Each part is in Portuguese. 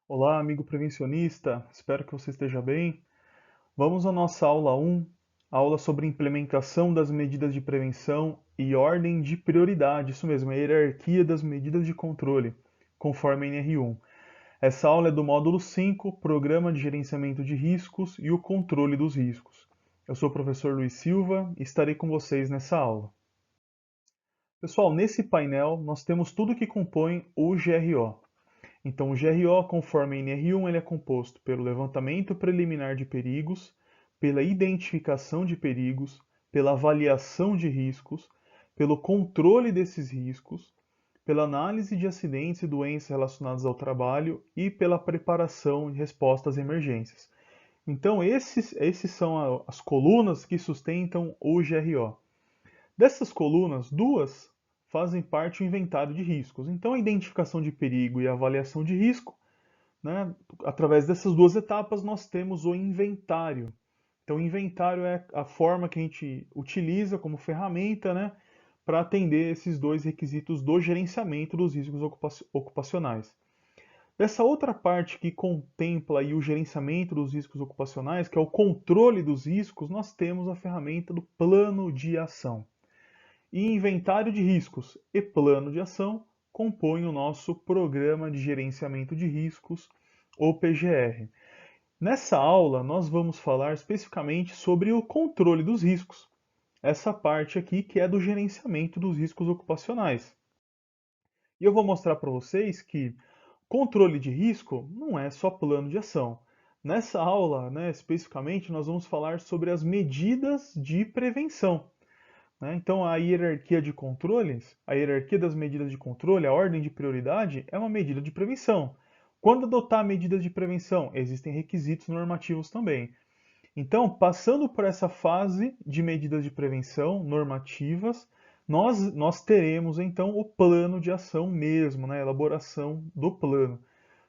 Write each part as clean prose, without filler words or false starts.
Olá, amigo prevencionista, espero que você esteja bem. Vamos à nossa aula 1, aula sobre implementação das medidas de prevenção e ordem de prioridade, isso mesmo, a hierarquia das medidas de controle, conforme a NR1. Essa aula é do módulo 5, Programa de Gerenciamento de Riscos e o Controle dos Riscos. Eu sou o professor Luiz Silva e estarei com vocês nessa aula. Pessoal, nesse painel nós temos tudo que compõe o GRO. Então, o GRO, conforme a NR1, ele é composto pelo levantamento preliminar de perigos, pela identificação de perigos, pela avaliação de riscos, pelo controle desses riscos, pela análise de acidentes e doenças relacionadas ao trabalho e pela preparação de respostas a emergências. Então, esses são as colunas que sustentam o GRO. Dessas colunas, duas fazem parte do inventário de riscos. Então, a identificação de perigo e a avaliação de risco, né? Através dessas duas etapas, nós temos o inventário. Então, o inventário é a forma que a gente utiliza como ferramenta, né, para atender esses dois requisitos do gerenciamento dos riscos ocupacionais. Dessa outra parte que contempla aí o gerenciamento dos riscos ocupacionais, que é o controle dos riscos, nós temos a ferramenta do plano de ação. E inventário de riscos e plano de ação compõem o nosso Programa de Gerenciamento de Riscos, ou PGR. Nessa aula, nós vamos falar especificamente sobre o controle dos riscos, essa parte aqui que é do gerenciamento dos riscos ocupacionais. E eu vou mostrar para vocês que controle de risco não é só plano de ação. Nessa aula, né, especificamente, nós vamos falar sobre as medidas de prevenção. Né? Então, a hierarquia de controles, a hierarquia das medidas de controle, a ordem de prioridade, é uma medida de prevenção. Quando adotar medidas de prevenção, existem requisitos normativos também. Então, passando por essa fase de medidas de prevenção normativas, nós teremos então o plano de ação mesmo, né? A elaboração do plano.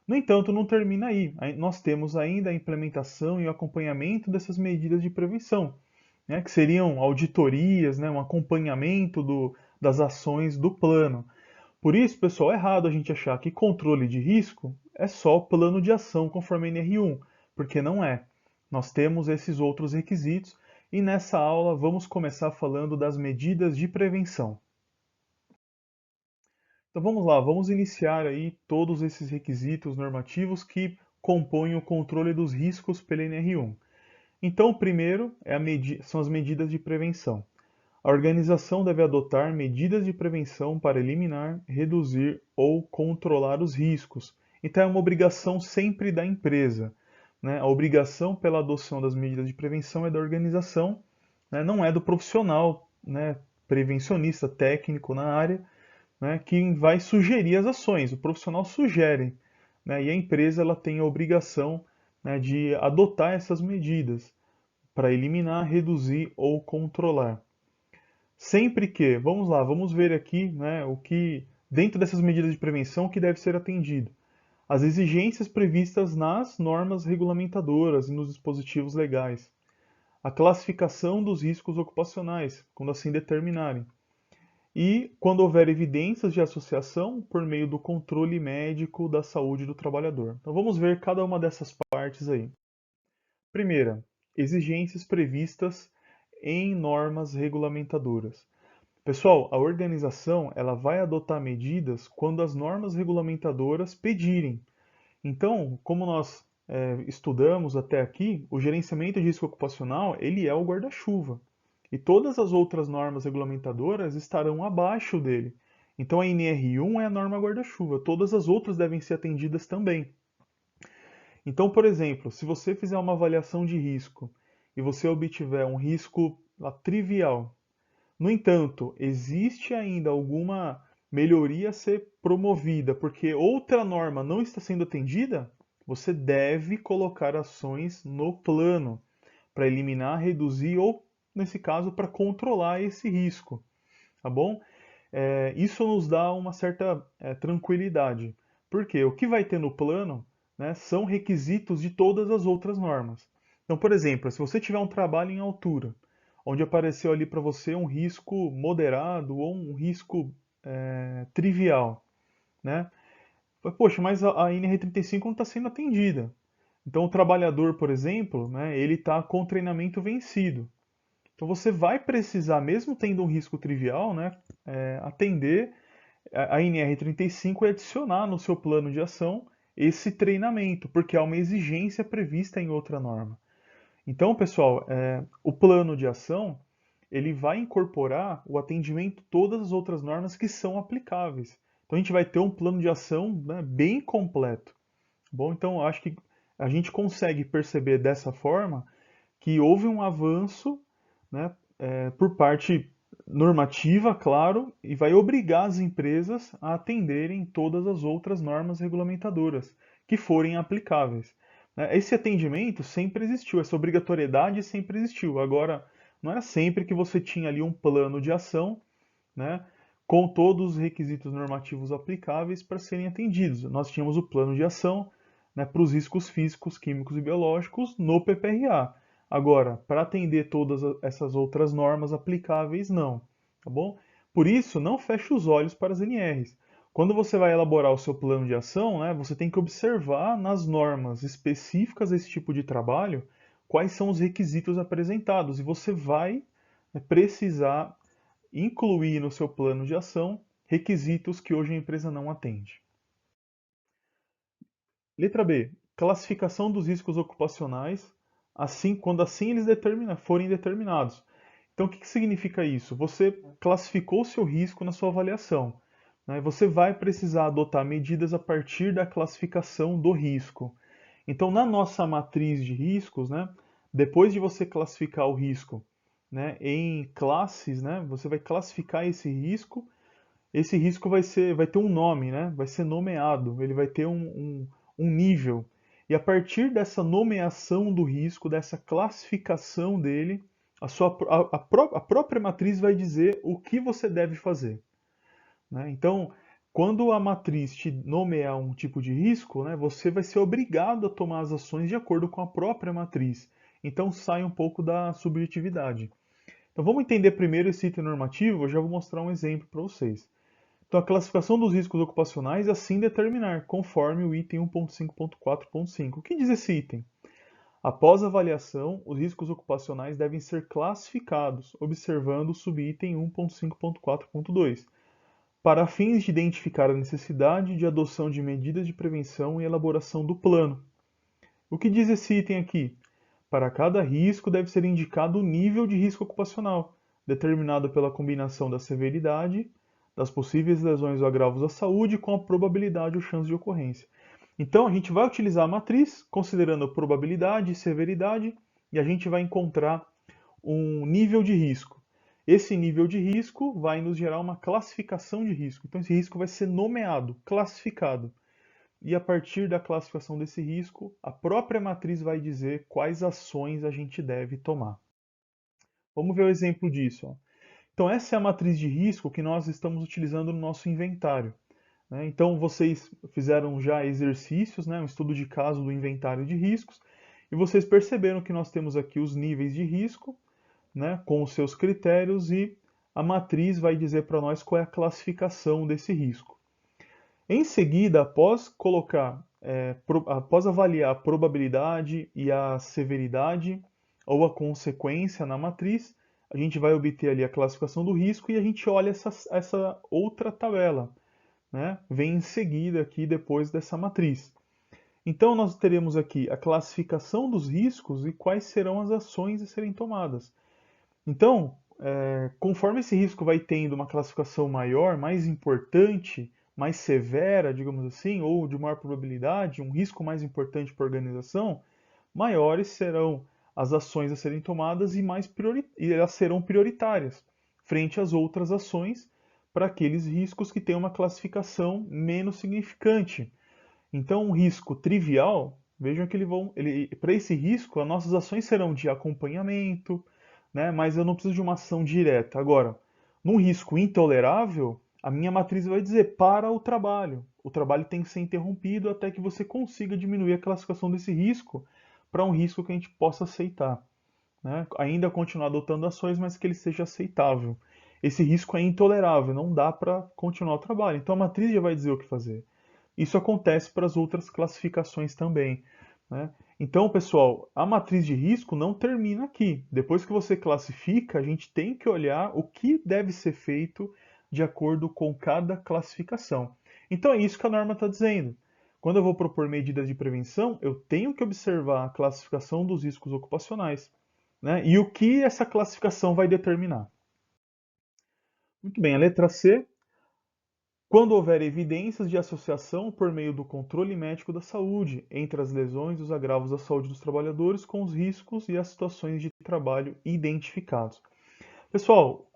No entanto, não termina aí. Nós temos ainda a implementação e o acompanhamento dessas medidas de prevenção, né, que seriam auditorias, né, um acompanhamento das ações do plano. Por isso, pessoal, é errado a gente achar que controle de risco é só o plano de ação conforme a NR1, porque não é. Nós temos esses outros requisitos e nessa aula vamos começar falando das medidas de prevenção. Então vamos lá, vamos iniciar aí todos esses requisitos normativos que compõem o controle dos riscos pela NR1. Então, o primeiro são as medidas de prevenção. A organização deve adotar medidas de prevenção para eliminar, reduzir ou controlar os riscos. Então, é uma obrigação sempre da empresa. Né? A obrigação pela adoção das medidas de prevenção é da organização, né? Não é do profissional, né, prevencionista técnico na área, né, que vai sugerir as ações. O profissional sugere, né, e a empresa ela tem a obrigação, né, de adotar essas medidas para eliminar, reduzir ou controlar. Sempre que, vamos lá, vamos ver aqui, né, o que dentro dessas medidas de prevenção que deve ser atendido. As exigências previstas nas normas regulamentadoras e nos dispositivos legais. A classificação dos riscos ocupacionais, quando assim determinarem. E quando houver evidências de associação por meio do controle médico da saúde do trabalhador. Então vamos ver cada uma dessas partes aí. Primeira, exigências previstas em normas regulamentadoras. Pessoal, a organização ela vai adotar medidas quando as normas regulamentadoras pedirem. Então, como nós estudamos até aqui, o gerenciamento de risco ocupacional ele é o guarda-chuva. E todas as outras normas regulamentadoras estarão abaixo dele. Então a NR1 é a norma guarda-chuva, todas as outras devem ser atendidas também. Então, por exemplo, se você fizer uma avaliação de risco e você obtiver um risco trivial, no entanto, existe ainda alguma melhoria a ser promovida porque outra norma não está sendo atendida, você deve colocar ações no plano para eliminar, reduzir ou, nesse caso, para controlar esse risco, tá bom? Isso nos dá uma certa tranquilidade, porque o que vai ter no plano, né, são requisitos de todas as outras normas. Então, por exemplo, se você tiver um trabalho em altura, onde apareceu ali para você um risco moderado ou um risco trivial, né? Poxa, mas a NR35 não está sendo atendida. Então o trabalhador, por exemplo, né, ele está com o treinamento vencido. Então você vai precisar, mesmo tendo um risco trivial, né, atender a NR35 e adicionar no seu plano de ação esse treinamento, porque há uma exigência prevista em outra norma. Então, pessoal, o plano de ação ele vai incorporar o atendimento de todas as outras normas que são aplicáveis. Então a gente vai ter um plano de ação, né, bem completo. Bom, então acho que a gente consegue perceber dessa forma que houve um avanço, né, por parte normativa, claro, e vai obrigar as empresas a atenderem todas as outras normas regulamentadoras que forem aplicáveis. Né? Esse atendimento sempre existiu, essa obrigatoriedade sempre existiu. Agora, não era sempre que você tinha ali um plano de ação, né, com todos os requisitos normativos aplicáveis para serem atendidos. Nós tínhamos o plano de ação, né, para os riscos físicos, químicos e biológicos no PPRA. Agora, para atender todas essas outras normas aplicáveis, não. Tá bom? Por isso, não feche os olhos para as NRs. Quando você vai elaborar o seu plano de ação, né, você tem que observar nas normas específicas a esse tipo de trabalho quais são os requisitos apresentados e você vai, né, precisar incluir no seu plano de ação requisitos que hoje a empresa não atende. Letra B. Classificação dos riscos ocupacionais, quando assim eles forem determinados. Então, o que significa isso? Você classificou o seu risco na sua avaliação. Né? Você vai precisar adotar medidas a partir da classificação do risco. Então, na nossa matriz de riscos, né, depois de você classificar o risco, né, em classes, né, você vai classificar esse risco. Esse risco vai ter um nome, né, vai ser nomeado, ele vai ter um nível. E a partir dessa nomeação do risco, dessa classificação dele, a própria matriz vai dizer o que você deve fazer. Né? Então, quando a matriz te nomear um tipo de risco, né, você vai ser obrigado a tomar as ações de acordo com a própria matriz. Então, sai um pouco da subjetividade. Então, vamos entender primeiro esse item normativo, eu já vou mostrar um exemplo para vocês. Então, a classificação dos riscos ocupacionais é assim determinar, conforme o item 1.5.4.5. O que diz esse item? Após a avaliação, os riscos ocupacionais devem ser classificados, observando o subitem 1.5.4.2 para fins de identificar a necessidade de adoção de medidas de prevenção e elaboração do plano. O que diz esse item aqui? Para cada risco deve ser indicado o nível de risco ocupacional, determinado pela combinação da severidade, das possíveis lesões ou agravos à saúde com a probabilidade ou chance de ocorrência. Então a gente vai utilizar a matriz, considerando probabilidade e severidade, e a gente vai encontrar um nível de risco. Esse nível de risco vai nos gerar uma classificação de risco. Então, esse risco vai ser nomeado, classificado. E a partir da classificação desse risco, a própria matriz vai dizer quais ações a gente deve tomar. Vamos ver o exemplo disso. Ó. Então, essa é a matriz de risco que nós estamos utilizando no nosso inventário. Né? Então, vocês fizeram já exercícios, né, um estudo de caso do inventário de riscos, e vocês perceberam que nós temos aqui os níveis de risco, né, com os seus critérios e a matriz vai dizer para nós qual é a classificação desse risco. Em seguida, após avaliar a probabilidade e a severidade ou a consequência na matriz, a gente vai obter ali a classificação do risco e a gente olha essa outra tabela, né? Vem em seguida aqui depois dessa matriz. Então nós teremos aqui a classificação dos riscos e quais serão as ações a serem tomadas. Então, conforme esse risco vai tendo uma classificação maior, mais importante, mais severa, digamos assim, ou de maior probabilidade, um risco mais importante para a organização, maiores serão as ações a serem tomadas e elas serão prioritárias frente às outras ações para aqueles riscos que têm uma classificação menos significante. Então, um risco trivial, vejam que para esse risco, as nossas ações serão de acompanhamento, né? Mas eu não preciso de uma ação direta. Agora, num risco intolerável, a minha matriz vai dizer para o trabalho. O trabalho tem que ser interrompido até que você consiga diminuir a classificação desse risco para um risco que a gente possa aceitar. Né? Ainda continuar adotando ações, mas que ele seja aceitável. Esse risco é intolerável, não dá para continuar o trabalho. Então a matriz já vai dizer o que fazer. Isso acontece para as outras classificações também, né? Então, pessoal, a matriz de risco não termina aqui. Depois que você classifica, a gente tem que olhar o que deve ser feito de acordo com cada classificação. Então é isso que a norma está dizendo. Quando eu vou propor medidas de prevenção, eu tenho que observar a classificação dos riscos ocupacionais, né? E o que essa classificação vai determinar. Muito bem, a letra C. Quando houver evidências de associação por meio do controle médico da saúde entre as lesões e os agravos da saúde dos trabalhadores com os riscos e as situações de trabalho identificados. Pessoal,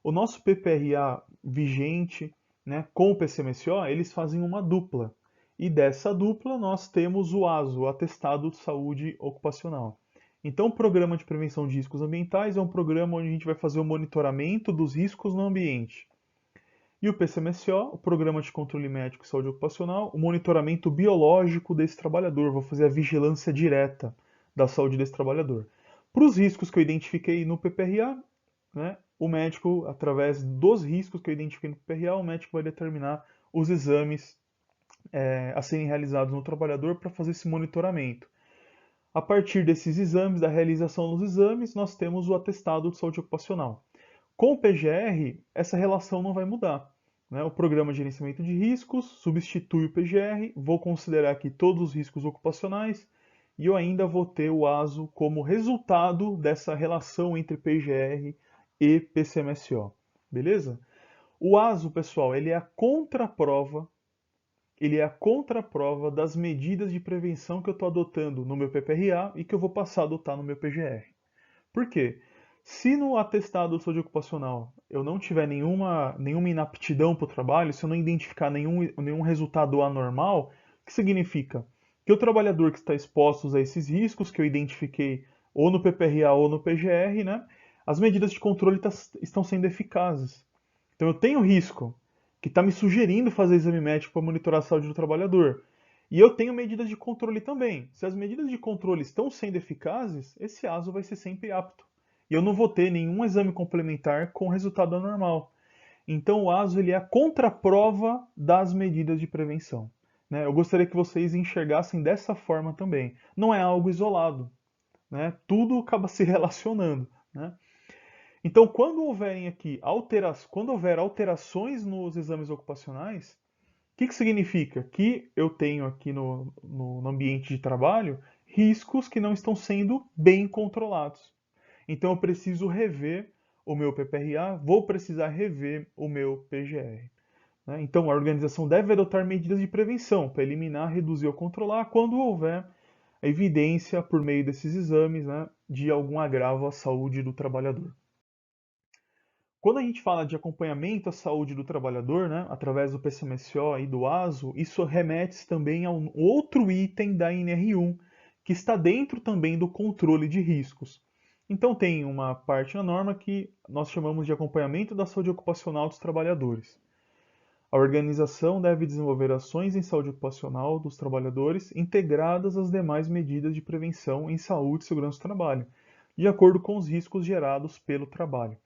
o nosso PPRA vigente, né, com o PCMSO, eles fazem uma dupla. E dessa dupla nós temos o ASO, o Atestado de Saúde Ocupacional. Então, o Programa de Prevenção de Riscos Ambientais é um programa onde a gente vai fazer o monitoramento dos riscos no ambiente. E o PCMSO, o Programa de Controle Médico e Saúde Ocupacional, o monitoramento biológico desse trabalhador. Vou fazer a vigilância direta da saúde desse trabalhador. Para os riscos que eu identifiquei no PPRA, né, o médico, através dos riscos que eu identifiquei no PPRA, o médico vai determinar os exames a serem realizados no trabalhador para fazer esse monitoramento. A partir desses exames, da realização dos exames, nós temos o atestado de saúde ocupacional. Com o PGR, essa relação não vai mudar, né? O Programa de Gerenciamento de Riscos substitui o PGR, vou considerar aqui todos os riscos ocupacionais e eu ainda vou ter o ASO como resultado dessa relação entre PGR e PCMSO, beleza? O ASO, pessoal, ele é a contraprova das medidas de prevenção que eu estou adotando no meu PPRA e que eu vou passar a adotar no meu PGR. Por quê? Se no atestado de saúde ocupacional eu não tiver nenhuma inaptidão para o trabalho, se eu não identificar nenhum resultado anormal, o que significa? Que o trabalhador que está exposto a esses riscos que eu identifiquei ou no PPRA ou no PGR, né, as medidas de controle estão sendo eficazes. Então eu tenho risco que está me sugerindo fazer exame médico para monitorar a saúde do trabalhador. E eu tenho medidas de controle também. Se as medidas de controle estão sendo eficazes, esse ASO vai ser sempre apto. E eu não vou ter nenhum exame complementar com resultado anormal. Então o ASO ele é a contraprova das medidas de prevenção, né? Eu gostaria que vocês enxergassem dessa forma também. Não é algo isolado, né? Tudo acaba se relacionando, né? Então, quando houver alterações nos exames ocupacionais, o que significa? Que eu tenho aqui no ambiente de trabalho riscos que não estão sendo bem controlados. Então eu preciso rever o meu PPRA, vou precisar rever o meu PGR, né? Então a organização deve adotar medidas de prevenção para eliminar, reduzir ou controlar quando houver evidência por meio desses exames, né, de algum agravo à saúde do trabalhador. Quando a gente fala de acompanhamento à saúde do trabalhador, né, através do PCMSO e do ASO, isso remete também a um outro item da NR1, que está dentro também do controle de riscos. Então tem uma parte na norma que nós chamamos de acompanhamento da saúde ocupacional dos trabalhadores. A organização deve desenvolver ações em saúde ocupacional dos trabalhadores integradas às demais medidas de prevenção em saúde e segurança do trabalho, de acordo com os riscos gerados pelo trabalho.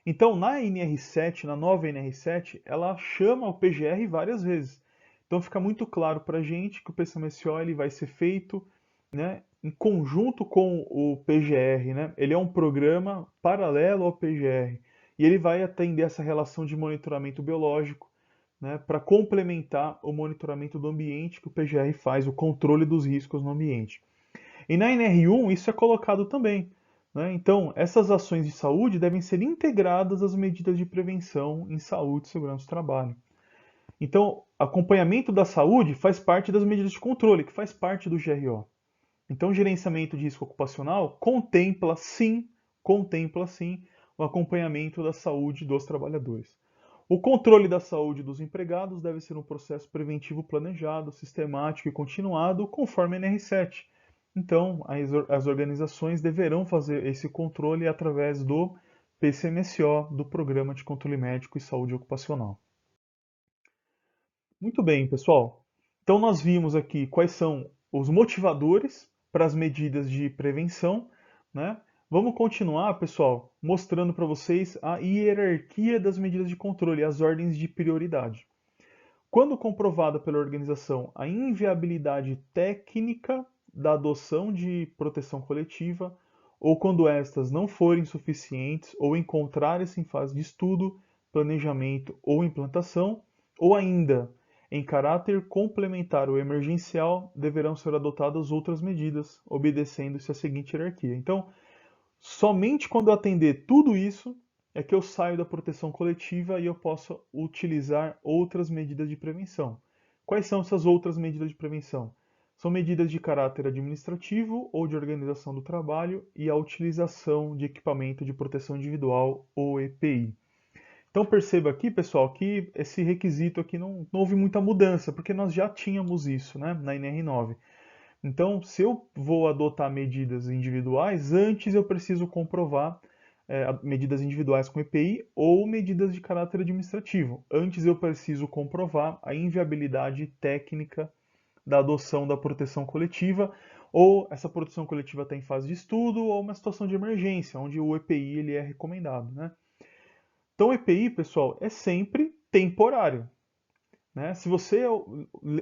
Então, na NR7, na nova NR7, ela chama o PGR várias vezes. Então fica muito claro para a gente que o PCMSO ele vai ser feito, né, em conjunto com o PGR, né? Ele é um programa paralelo ao PGR e ele vai atender essa relação de monitoramento biológico, né, para complementar o monitoramento do ambiente que o PGR faz, o controle dos riscos no ambiente. E na NR1 isso é colocado também, né? Então, essas ações de saúde devem ser integradas às medidas de prevenção em saúde e segurança do trabalho. Então, acompanhamento da saúde faz parte das medidas de controle, que faz parte do GRO. Então, o gerenciamento de risco ocupacional contempla sim o acompanhamento da saúde dos trabalhadores. O controle da saúde dos empregados deve ser um processo preventivo planejado, sistemático e continuado, conforme a NR7. Então, as organizações deverão fazer esse controle através do PCMSO, do Programa de Controle Médico e Saúde Ocupacional. Muito bem, pessoal. Então, nós vimos aqui quais são os motivadores para as medidas de prevenção, né? Vamos continuar, pessoal, mostrando para vocês a hierarquia das medidas de controle, as ordens de prioridade. Quando comprovada pela organização a inviabilidade técnica da adoção de proteção coletiva, ou quando estas não forem suficientes ou encontrarem-se em fase de estudo, planejamento ou implantação, ou ainda em caráter complementar ou emergencial, deverão ser adotadas outras medidas, obedecendo-se à seguinte hierarquia. Então, somente quando eu atender tudo isso é que eu saio da proteção coletiva e eu posso utilizar outras medidas de prevenção. Quais são essas outras medidas de prevenção? São medidas de caráter administrativo ou de organização do trabalho e a utilização de equipamento de proteção individual ou EPI. Então perceba aqui, pessoal, que esse requisito aqui não houve muita mudança, porque nós já tínhamos isso, né, na NR9. Então, se eu vou adotar medidas individuais, antes eu preciso comprovar medidas individuais com EPI ou medidas de caráter administrativo. Antes eu preciso comprovar a inviabilidade técnica da adoção da proteção coletiva, ou essa proteção coletiva está em fase de estudo, ou uma situação de emergência, onde o EPI ele é recomendado, né? Então, o EPI, pessoal, é sempre temporário. Né? Se você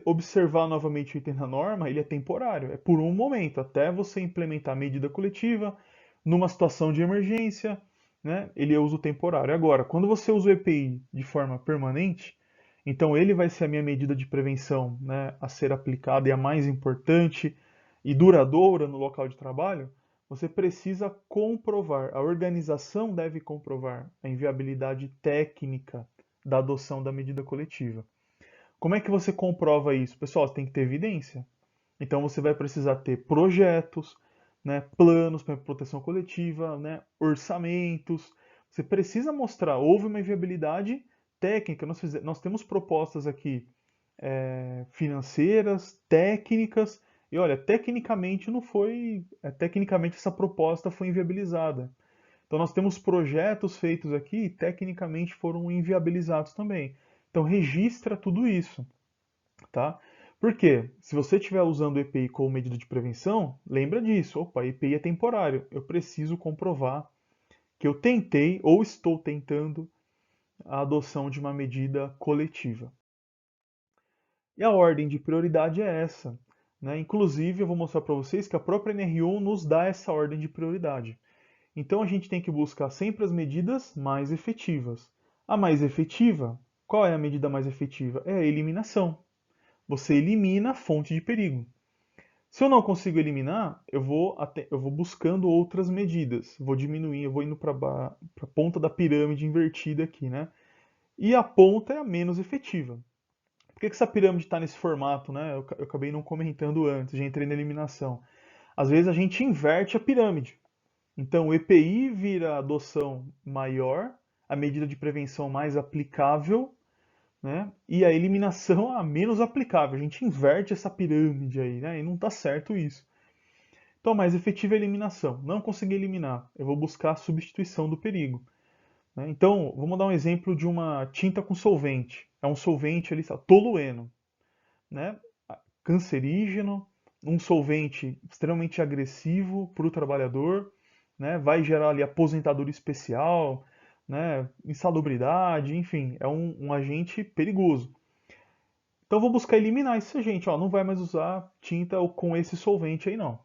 observar novamente o item da norma, ele é temporário, é por um momento, até você implementar a medida coletiva, numa situação de emergência, né? Ele é uso temporário. Agora, quando você usa o EPI de forma permanente, então ele vai ser a minha medida de prevenção, né, a ser aplicada e a mais importante e duradoura no local de trabalho, você precisa comprovar, a organização deve comprovar a inviabilidade técnica da adoção da medida coletiva. Como é que você comprova isso? Pessoal, você tem que ter evidência. Então você vai precisar ter projetos, né, planos para proteção coletiva, né, orçamentos. Você precisa mostrar, houve uma inviabilidade técnica. Nós temos propostas aqui financeiras, técnicas, e olha, tecnicamente não foi. Tecnicamente essa proposta foi inviabilizada. Então nós temos projetos feitos aqui e tecnicamente foram inviabilizados também. Então registra tudo isso, tá? Por quê? Se você estiver usando o EPI como medida de prevenção, lembra disso. Opa, EPI é temporário. Eu preciso comprovar que eu tentei ou estou tentando a adoção de uma medida coletiva. E a ordem de prioridade é essa, né? Inclusive, eu vou mostrar para vocês que a própria NR1 nos dá essa ordem de prioridade. Então a gente tem que buscar sempre as medidas mais efetivas. A mais efetiva, qual é a medida mais efetiva? É a eliminação. Você elimina a fonte de perigo. Se eu não consigo eliminar, eu vou buscando outras medidas. Vou diminuir, eu vou indo para a ponta da pirâmide invertida aqui, né? E a ponta é a menos efetiva. Por que essa pirâmide está nesse formato, né? Eu acabei não comentando antes, já entrei na eliminação. Às vezes a gente inverte a pirâmide. Então, o EPI vira a adoção maior, a medida de prevenção mais aplicável, né? E a eliminação a menos aplicável. A gente inverte essa pirâmide aí, né? E não está certo isso. Então, a mais efetiva é a eliminação. Não consegui eliminar, eu vou buscar a substituição do perigo. Né? Então, vamos dar um exemplo de uma tinta com solvente. É um solvente ali, tolueno, né? Cancerígeno, um solvente extremamente agressivo para o trabalhador, né? Vai gerar ali aposentadoria especial, né? Insalubridade, enfim, é um agente perigoso. Então eu vou buscar eliminar esse agente, ó, não vai mais usar tinta com esse solvente aí não.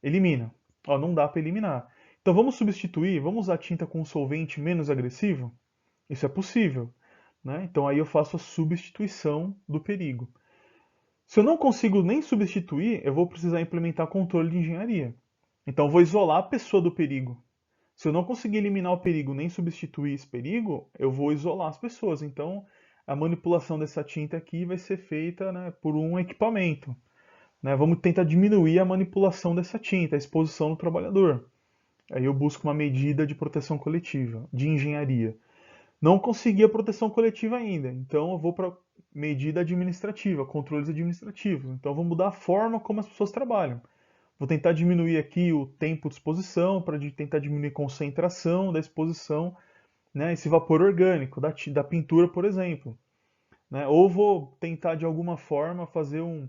Elimina. Ó, não dá para eliminar. Então vamos substituir, vamos usar tinta com um solvente menos agressivo? Isso é possível, né? Então aí eu faço a substituição do perigo. Se eu não consigo nem substituir, eu vou precisar implementar controle de engenharia. Então, eu vou isolar a pessoa do perigo. Se eu não conseguir eliminar o perigo nem substituir esse perigo, eu vou isolar as pessoas. Então, a manipulação dessa tinta aqui vai ser feita, né, por um equipamento. Né? Vamos tentar diminuir a manipulação dessa tinta, a exposição do trabalhador. Aí eu busco uma medida de proteção coletiva, de engenharia. Não consegui a proteção coletiva ainda, então eu vou para medida administrativa, controles administrativos. Então eu vou mudar a forma como as pessoas trabalham. Vou tentar diminuir aqui o tempo de exposição, para tentar diminuir a concentração da exposição, né, esse vapor orgânico da pintura, por exemplo. Né? Ou vou tentar de alguma forma fazer um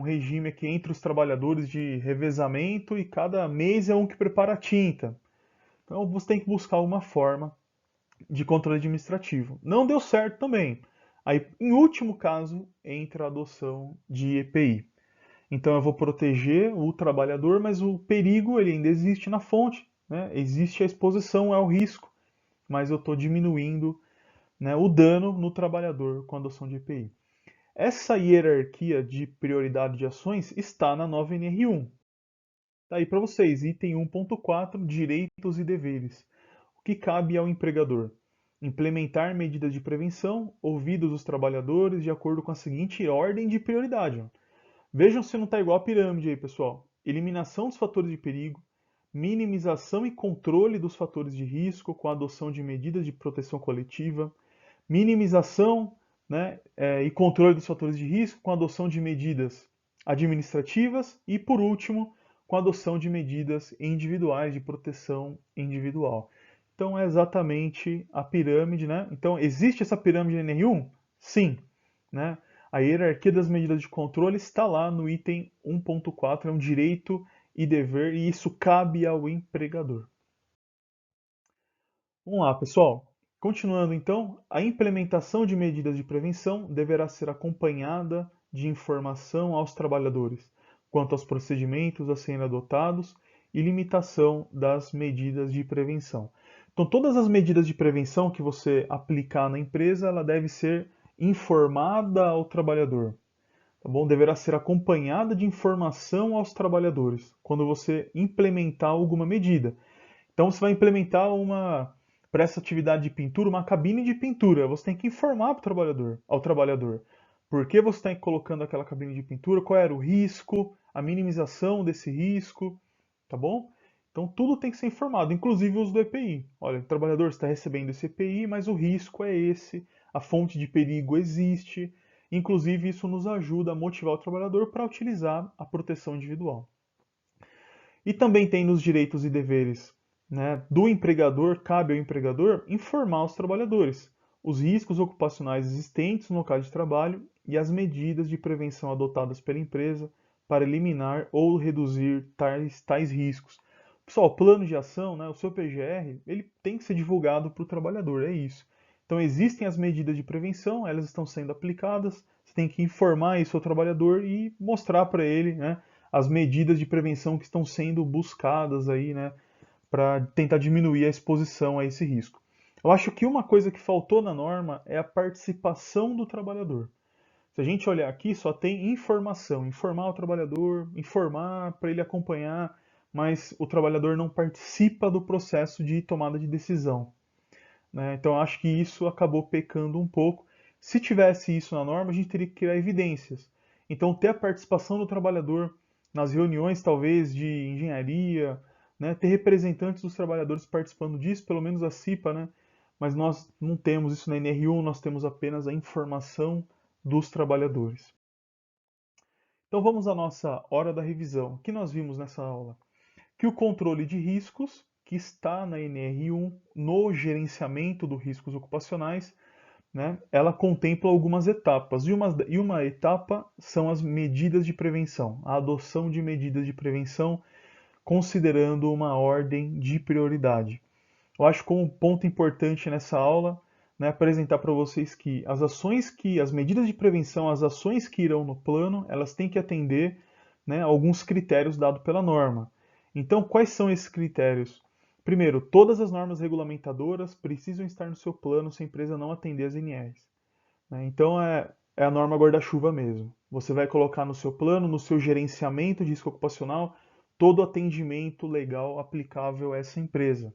regime aqui entre os trabalhadores de revezamento e cada mês é um que prepara a tinta. Então você tem que buscar uma forma de controle administrativo. Não deu certo também. Aí, em último caso, entra a adoção de EPI. Então eu vou proteger o trabalhador, mas o perigo ele ainda existe na fonte, né? Existe a exposição ao risco, mas eu estou diminuindo, né, o dano no trabalhador com a adoção de EPI. Essa hierarquia de prioridade de ações está na nova NR1. Está aí para vocês, item 1.4, direitos e deveres. O que cabe ao empregador? Implementar medidas de prevenção, ouvidos os trabalhadores de acordo com a seguinte ordem de prioridade. Vejam se não está igual a pirâmide aí, pessoal. Eliminação dos fatores de perigo, minimização e controle dos fatores de risco com a adoção de medidas de proteção coletiva, minimização, né, e controle dos fatores de risco com a adoção de medidas administrativas e, por último, com a adoção de medidas individuais de proteção individual. Então é exatamente a pirâmide, né? Então existe essa pirâmide NR1? Sim, né? A hierarquia das medidas de controle está lá no item 1.4, é um direito e dever, e isso cabe ao empregador. Vamos lá, pessoal. Continuando então, a implementação de medidas de prevenção deverá ser acompanhada de informação aos trabalhadores quanto aos procedimentos a serem adotados e limitação das medidas de prevenção. Então, todas as medidas de prevenção que você aplicar na empresa, ela deve ser informada ao trabalhador. Tá bom? Deverá ser acompanhada de informação aos trabalhadores quando você implementar alguma medida. Então, você vai implementar para essa atividade de pintura, uma cabine de pintura. Você tem que informar ao trabalhador, por que você está colocando aquela cabine de pintura, qual era o risco, a minimização desse risco, tá bom? Então, tudo tem que ser informado, inclusive o uso do EPI. Olha, o trabalhador está recebendo esse EPI, mas o risco é esse, a fonte de perigo existe. Inclusive, isso nos ajuda a motivar o trabalhador para utilizar a proteção individual. E também tem nos direitos e deveres, né, do empregador, cabe ao empregador informar os trabalhadores os riscos ocupacionais existentes no local de trabalho e as medidas de prevenção adotadas pela empresa para eliminar ou reduzir tais riscos. Pessoal, o plano de ação, né, o seu PGR, ele tem que ser divulgado para o trabalhador, é isso. Então existem as medidas de prevenção, elas estão sendo aplicadas, você tem que informar isso ao trabalhador e mostrar para ele, né, as medidas de prevenção que estão sendo buscadas aí, né, para tentar diminuir a exposição a esse risco. Eu acho que uma coisa que faltou na norma é a participação do trabalhador. Se a gente olhar aqui, só tem informação, informar o trabalhador, informar para ele acompanhar, mas o trabalhador não participa do processo de tomada de decisão, né? Então eu acho que isso acabou pecando um pouco. Se tivesse isso na norma, a gente teria que criar evidências. Então ter a participação do trabalhador nas reuniões, talvez, de engenharia, né? Ter representantes dos trabalhadores participando disso, pelo menos a CIPA, né? Mas nós não temos isso na NR1, nós temos apenas a informação dos trabalhadores. Então vamos à nossa hora da revisão. O que nós vimos nessa aula? Que o controle de riscos, que está na NR1, no gerenciamento dos riscos ocupacionais, né, ela contempla algumas etapas. E uma etapa são as medidas de prevenção, a adoção de medidas de prevenção, considerando uma ordem de prioridade. Eu acho como um ponto importante nessa aula, né, apresentar para vocês que as medidas de prevenção, as ações que irão no plano, elas têm que atender, né, alguns critérios dados pela norma. Então, quais são esses critérios? Primeiro, todas as normas regulamentadoras precisam estar no seu plano se a empresa não atender as NRs, né? Então, é a norma guarda-chuva mesmo. Você vai colocar no seu plano, no seu gerenciamento de risco ocupacional, todo o atendimento legal aplicável a essa empresa.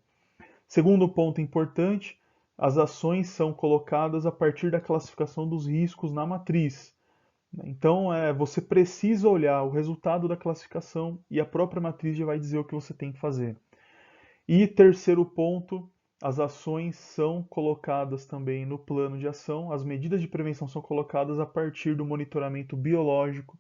Segundo ponto importante, as ações são colocadas a partir da classificação dos riscos na matriz. Então, você precisa olhar o resultado da classificação e a própria matriz já vai dizer o que você tem que fazer. E terceiro ponto, as ações são colocadas também no plano de ação, as medidas de prevenção são colocadas a partir do monitoramento biológico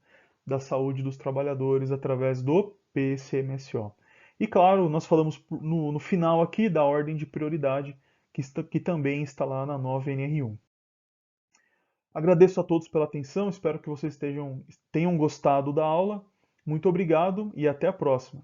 da saúde dos trabalhadores através do PCMSO. E claro, nós falamos no final aqui da ordem de prioridade, que também está lá na nova NR1. Agradeço a todos pela atenção, espero que vocês tenham gostado da aula. Muito obrigado e até a próxima.